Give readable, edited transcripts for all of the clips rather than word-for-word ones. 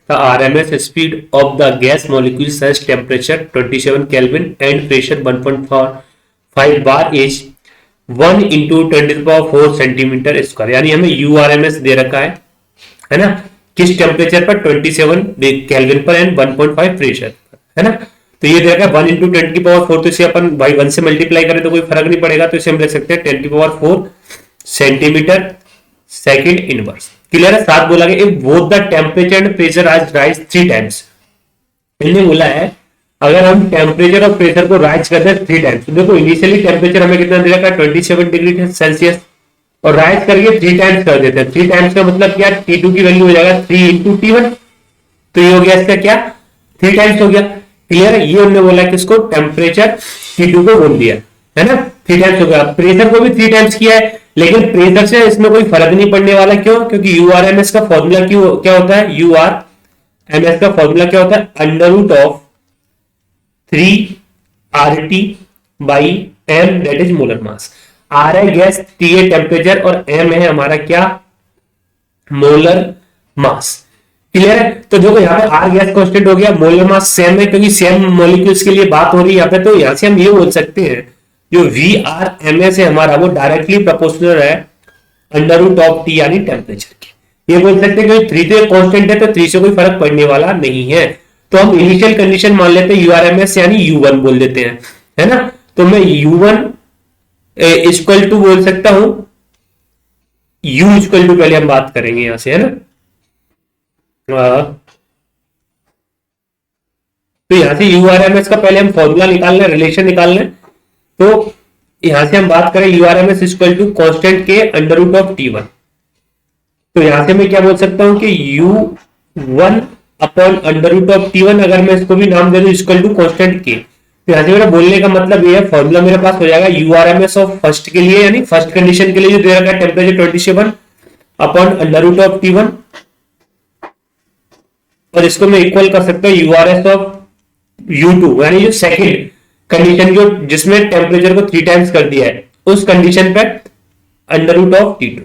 The RMS speed of the gas molecule such temperature 27 kelvin and pressure 1.5 bar is 1 into 10⁴ centimetre square. यानी हमें URMS दे रखा है ना, किस टेम्परेचर पर 27 केल्विन पर एंड 1.5 प्रेशर पर, है ना। तो ये देखा 1 इंटू 10⁴, तो इसे अपन भाई 1 से मल्टीप्लाई करें तो कोई फर्क नहीं पड़ेगा, तो इसे हम लिख सकते हैं 10⁴ सेंटीमीटर सेकंड इनवर्स। क्लियर है। साथ बोला गया if both the temperature and pressure आज राइज 3 टाइम्स। इन्हें बोला है अगर हम टेम्परेचर और प्रेशर को राइज करते हैं 3 टाइम्स, तो देखो इनिशियली टेम्परेचर हमें कितना दे रखा है 27 डिग्री सेल्सियस, और राइज करके 3 टाइम्स कर देते हैं। 3 टाइम्स का मतलब क्या, T2 की वैल्यू हो जाएगा 3 इंटू T1, तो ये हो गया इसका क्या 3 टाइम्स हो गया। क्लियर है। ये हमने बोला कि इसको टेम्परेचर T2 को बोल दिया है ना, 3 टाइम्स हो गया। प्रेशर को भी 3 टाइम्स किया है, लेकिन प्रेशर से इसमें कोई फर्क नहीं पड़ने वाला। क्यों? क्योंकि URMS का फॉर्मूला क्या होता है, URMS का फॉर्मूला क्या होता है, √3RT by M, that is molar mass. R है गैस, T है टेम्परेचर और M है हमारा क्या, मोलर मास। क्लियर है। तो देखो यहाँ पे R गैस कांस्टेंट हो गया, मोलर मास सेम है क्योंकि सेम मॉलिक्यूल्स के लिए बात हो रही है यहाँ पे। तो यहां से हम ये बोल सकते हैं जो VRMS है हमारा वो डायरेक्टली प्रोपोर्शनल है √T यानी टेम्परेचर के। ये बोल सकते हैं कि 3 तो कांस्टेंट है, तो 3 से कोई फर्क पड़ने वाला नहीं है। तो हम इनिशियल कंडीशन मान लेते हैं URMS यानी U1 बोल देते हैं, है ना। तो मैं U1 इक्वल टू बोल सकता हूं, U इक्वल टू पहले हम बात करेंगे यहां से, है ना। तो यहां से URMS का पहले हम फॉर्मूला निकाल लें, रिलेशन निकाल लें। तो यहां से हम बात करें URMS इक्वल टू कांस्टेंट के √T1। तो यहां से मैं क्या बोल सकता हूं कि U1 अपॉन √T1, अगर मैं इसको भी नाम दे दूं इक्वल टू कांस्टेंट के, तो यहां से मेरा बोलने का मतलब ये है, फॉर्मूला मेरे पास हो जाएगा URMS ऑफ फर्स्ट के लिए यानी फर्स्ट कंडीशन के लिए जो दे रखा है टेम्परेचर 27 अपॉन √T1, और इसको मैं इक्वल कर सकता हूं URS ऑफ U2 यानी जो सेकंड कंडीशन जो जिसमें टेम्परेचर को 3 टाइम्स कर दिया है उस कंडीशन पे √T2।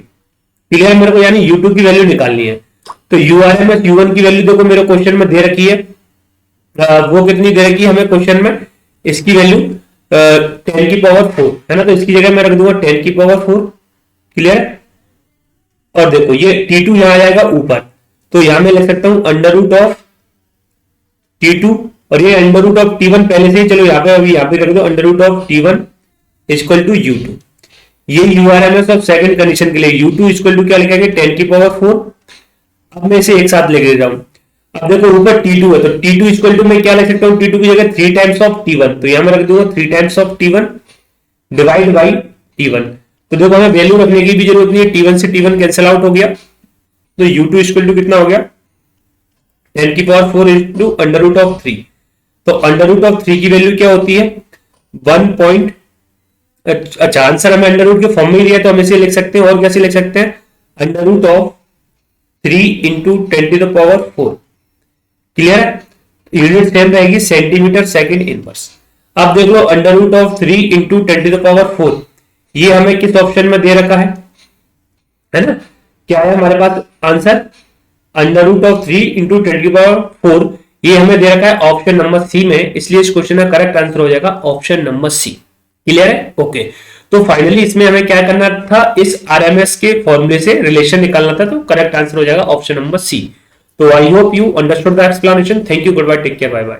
ठीक है मेरे को, यानी U2 की वैल्यू निकालनी है। तो URMS U1 की वैल्यू देखो मेरे क्वेश्चन में दे रखी है, वो कितनी दे रखी है हमें क्वेश्चन में, इसकी वैल्यू 10⁴ है ना। तो इसकी जगह मैं रख दूंगा 10⁴। क्लियर। और देखो ये T2 यहां आ जाएगा ऊपर, तो यहां मैं लिख सकता हूं √T2, और ये √T1 पहले से ही, चलो यहाँ पे अभी यहाँ पे रख दो √T1 इक्वल टू U2। ये URMS ऑफ सेकंड कंडीशन के लिए U2 इक्वल टू क्या लिखेंगे 10⁴। अब मैं इसे एक साथ लेके जाऊं। अब देखो ऊपर T2 है, तो T2 इक्वल टू मैं क्या लिख सकता हूं, T2 की जगह 3 टाइम्स ऑफ T1, तो यहां मैं रख दूंगा 3 times of T1 divide by T1। तो देखो हमें वैल्यू रखने की भी जरूरत नहीं है, T1 से T1 कैंसिल आउट हो गया, तो U2 इक्वल टू कितना हो गया 10⁴ इंटू √3। तो √3 की वैल्यू क्या होती है 1. अच्छा आंसर हमें √ के फॉर्म में दिया, तो हम इसे लिख सकते हैं, और कैसे लिख सकते हैं √3 इंटू 10⁴। क्लियर है। यूनिट सेम रहेगी सेंटीमीटर सेकंड इनवर्स। अब देख लो √3 इंटू 10⁴, ये हमें किस ऑप्शन में दे रखा है ना। क्या है हमारे पास आंसर √3 इंटू 10⁴, ये हमें दे रखा है ऑप्शन नंबर सी में, इसलिए इस क्वेश्चन का करेक्ट आंसर हो जाएगा ऑप्शन नंबर सी। क्लियर है। ओके। तो फाइनली इसमें हमें क्या करना था, इस RMS के फॉर्मूले से रिलेशन निकालना था, तो करेक्ट आंसर हो जाएगा ऑप्शन नंबर सी। तो I hope you understood the explanation. Thank you, goodbye, take care, bye bye.